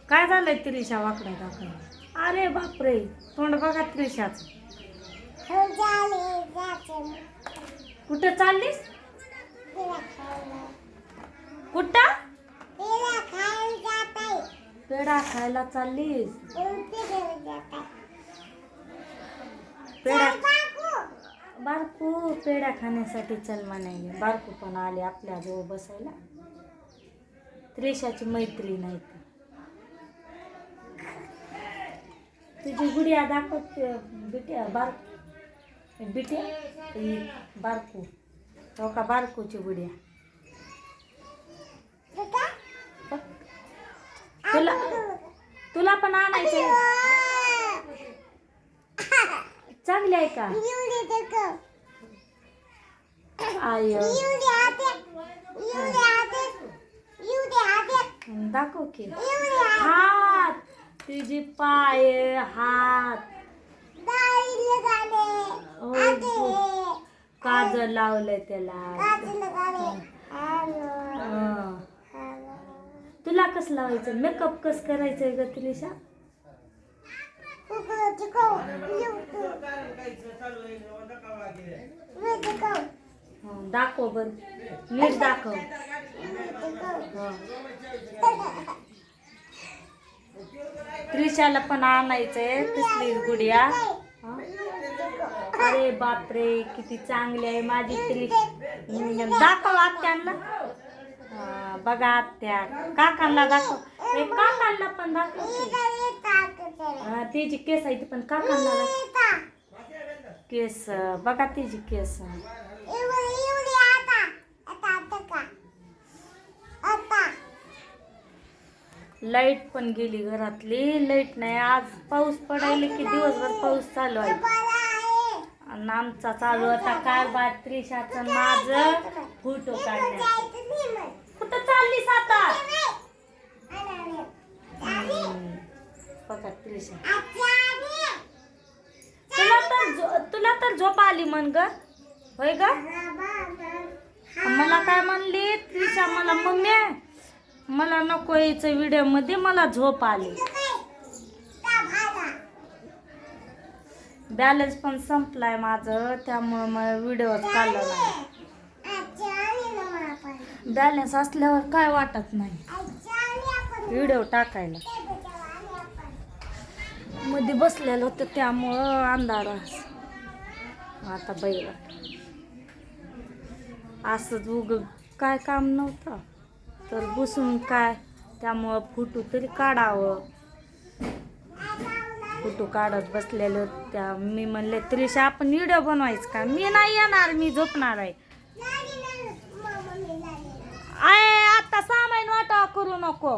काय झालंय त्रिशा वाकडा दाखल? अरे बापरे, तोंड बघा त्रिशाच. कुठं चाललीस? कुठं? पेढा खायला चाललीस? पेढा बारकू पेढा खाण्यासाठी चल म्हणाले. बारकू पण आले आपल्या जवळ बसायला. त्रिशाची मैत्रीण नाही ती. तुझी गुडिया दाखवते बिट्या बिट्या बारकू. हो का बारकूची गुडिया. तुला तुला पण आणायचं. चांगली आहे का? आय दाखव की. हात तुझी पाय हात. काजल लावलंय त्याला. तुला कसं लावायचं? मेकअप कस करायचंय ग त्रिशा? दाखव बर, नीट दाखव. त्रिशाला पण आणायचंय तसली गुडिया. अरे बापरे, किती चांगली आहे माझी त्रिशा. दाखव आत्यांना. बघा आत्या काकांना दाखव. काकांना पण दाखव. तिची केस आहे ती पण काकांना दाखव. केस बघा तिची केस. लाईट पण गेली घरातली. लाईट नाही. आज पाऊस पडायला की दिवसभर पाऊस चालू आहे. आणि आमचा चालू होता कारभार त्रिशाचं माझं फोटो काढण्याचं. कुठं चाललीस आता? बघा त्रिशा. तुला तर झोप आली म्हण ग. होय ग. मला काय म्हणली त्रिशा, मला मम्मी मला नको यायचं व्हिडिओ मध्ये, मला झोप आली. बॅलन्स पण संपलाय माझं, त्यामुळं मला व्हिडिओ काढला नाही. बॅलन्स असल्यावर काय वाटत नाही व्हिडिओ टाकायला. मध्ये बसलेलं होतं त्यामुळं अंधार. आता बैल असंच उग काय काम नव्हतं तर बसून काय, त्यामुळं फोटो तरी काढावं. फोटो काढत बसलेलं. त्या मी म्हणले त्रिशा आपण व्हिडिओ बनवायचं का? मी नाही येणार, मी झोपणार आहे. आता सामान वाटा करू नको.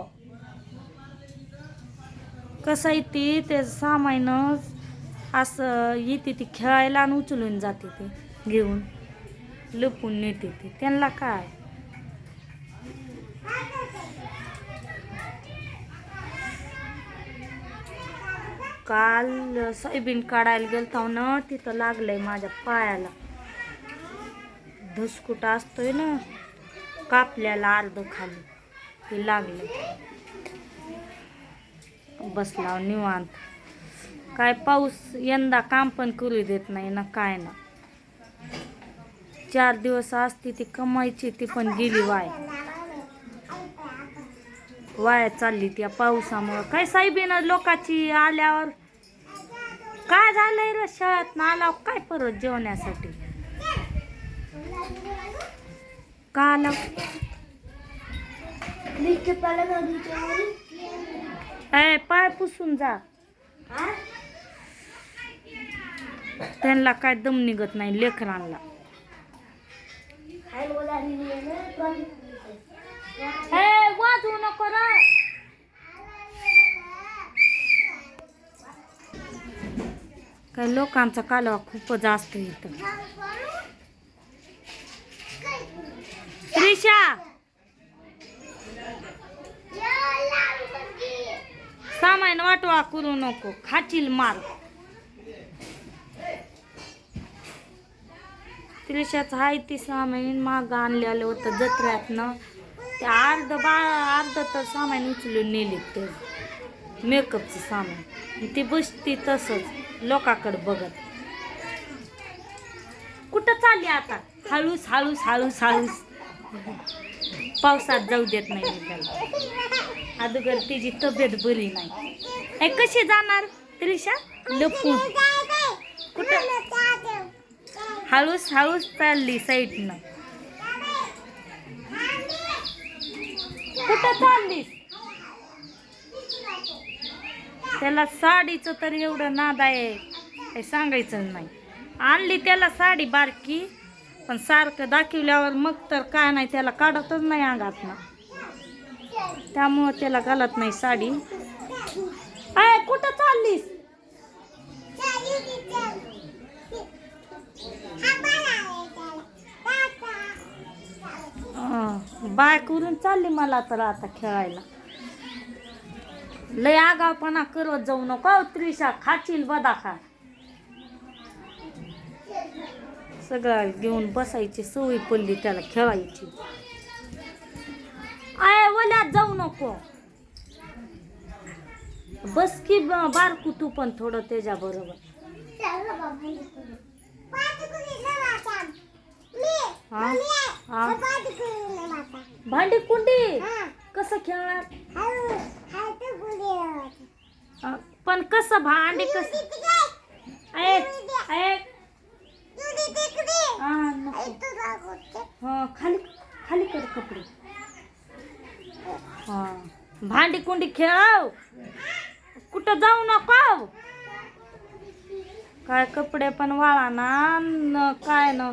कसं आहे ती ते सामान असं येते ती खेळायला आणि उचलून जाते ते घेऊन लपून नेते ती. त्यांना काय काल सोयाबीन काढायला गेलतो ना, तिथं लागलंय माझ्या पायाला. धसकुट असतोय ना कापल्याला अर्ध खाली, ते लागलं. बसला निवांत. काय पाऊस यंदा काम पण करू देत नाही ना काय ना. 4 दिवस असती ती कमायची, ती पण गेली वाया चालली त्या पावसामुळं. काय साहेबीन लोकांची आल्यावर काय झालंय रे, शाळेत ना आला काय परत जेवण्यासाठी का आला? पाय पुसून जा. त्यांना काय दम निघत नाही लेकरांना. वाजवू नको रे. काय लोकांचा कालवा खूप जास्त इथं. त्रिशा सामान वाटवा करू नको, खाचील मार. त्रिशाचं हाय ती सामान मागं आणलेलं होतं जत्र्यातनं. ते अर्ध तर सामान उचलून नेले ते. मेकअपचं सामान. ती बसती तसंच लोकाकडे बघत. कुठं चालली आता? हळूच हळूच हळूच हळूच. पावसात जाऊ देत नाही मी त्याला. अगोदर तिची तब्येत बरी नाही. कशी जाणार त्रिशा? लपून. कुठं? हळूच हळूच चालली साईडनं. कुठं चाललीस? त्याला साडीचं तर एवढं नाद आहे काही सांगायचं नाही. आणली त्याला साडी बारकी, पण सारखं दाखवल्यावर मग तर काय नाही, त्याला काढतच नाही अंगातनं. त्यामुळं त्याला घालत नाही साडी. कुठं चाललीस? बाय करून चालली मला तर आता खेळायला. लय आगावपणा करत जाऊ नको त्रिशा, खाचील बदाखा. सगळं घेऊन बसायची सवय पडली त्याला खेळायची. वल्यात जाऊ नको. बस की बारकू तू पण थोडं त्याच्या बरोबर. भांडी कुंडी कसं खेळणार? पण कसं भांडी कसं? खाली खाली कर कपडे. भांडी कुंडी खेळाव, कुठं जाऊ नको. काय कपडे पण वाळा ना काय न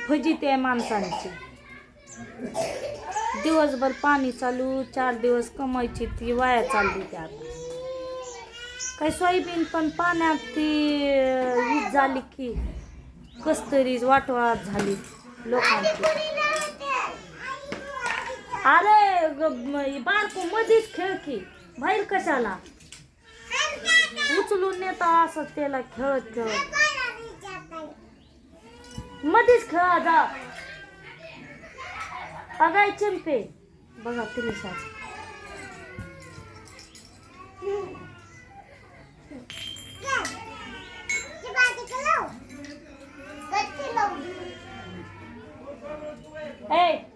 फजित आहे माणसांची. दिवसभर पाणी चालू, 4 दिवस कमायची ती वाया चालली. त्यात काही सोयाबीन पण पाण्यात ती वीज झाली की कस्तरीच वाटवाट झाली लोकांची. अरे बारको मधीच खेळ की, बाहेर कशाला उचलून नेता असं त्याला खेळत खेळत. मधीच खेळा जा. बघाय चिंपे बघा त्रिशाच.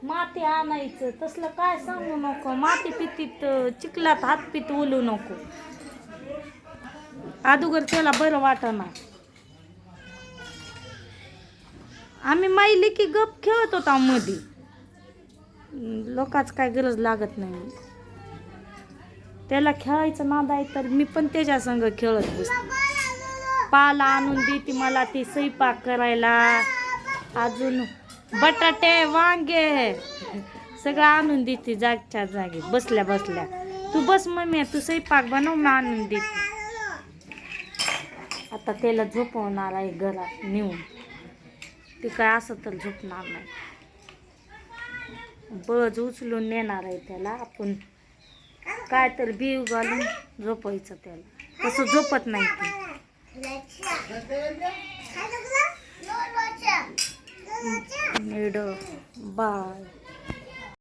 माती आणायचं तसलं काय सांगू नको. माती पितीत चिखलात हात पीत ओलू नको. अगोदर त्याला बरं वाटना. आम्ही माहिली की गप खेळत होता मध्ये. लोकांच काय गरज लागत नाही. त्याला खेळायचं नाद आहे तर मी पण त्याच्या संग खेळत बसते. पाला आणून देते मला ती स्वयंपाक करायला. अजून बटाटे वांगे सगळं आणून देते जागच्या जागी बसल्या बसल्या. तू बस मम्मी, तू स्वयंपाक बनव, मी आणून देते. आता त्याला झोपवणार आहे घरात नेऊन. ती काय असं तर झोपणार नाही. बळच उचलून नेणार आहे त्याला आपण. काय तर बिव घालून झोपायचं त्याला. तसं झोपत नाही ती. बाय.